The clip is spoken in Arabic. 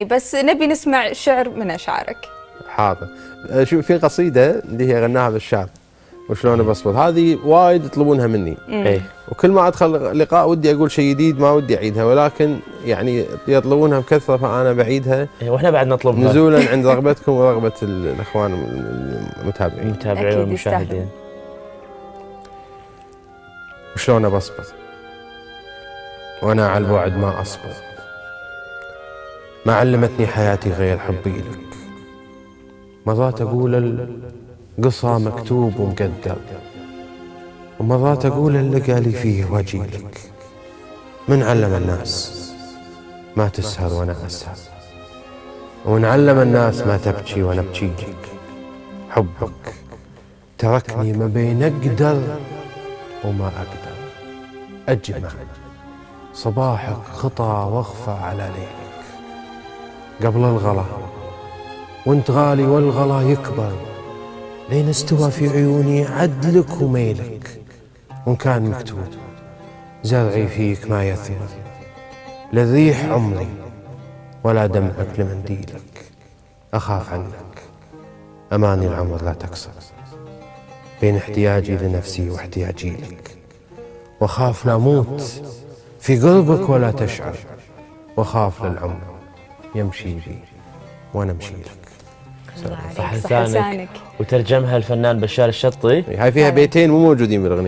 بس نبي نسمع شعر من أشعارك. حاضر. شوف في قصيدة اللي هي غناها بالشعر وشلون بصبر، هذه وايد يطلبونها مني. وكل ما ادخل لقاء ودي اقول شيء جديد، ما ودي اعيدها، ولكن يعني يطلبونها بكثره فانا بعيدها. واحنا بعد نطلبها نزولا عند رغبتكم ورغبه الاخوان المتابعين والمشاهدين. وشلون بصبر وانا على البعد ما اصبر، ما علمتني حياتي غير حبي لك. مرات اقول القصى مكتوب ومقدر، ومرات اقول اللقى لي فيه وجهي لك. من علم الناس ما تسهر وانا اسهر، ومن علم الناس ما تبكي وانا ابكي لك. حبك تركني ما بين اقدر وما اقدر، اجمع صباحك خطى واغفى على ليلك. قبل الغلا وانت غالي والغلا يكبر، لين استوى في عيوني عدلك وميلك. وان كان مكتوب زرعي فيك ما يثمر، للريح عمري ولا دمعك لمنديلك. اخاف عنك اماني العمر لا تكسر، بين احتياجي لنفسي واحتياجي لك. واخاف لا اموت في قربك ولا تشعر، واخاف للعمر يمشي بي وانا امشي لك. صح لسانك. وترجمها الفنان بشار الشطي. هاي فيها بيتين مو موجودين بالاغنيه.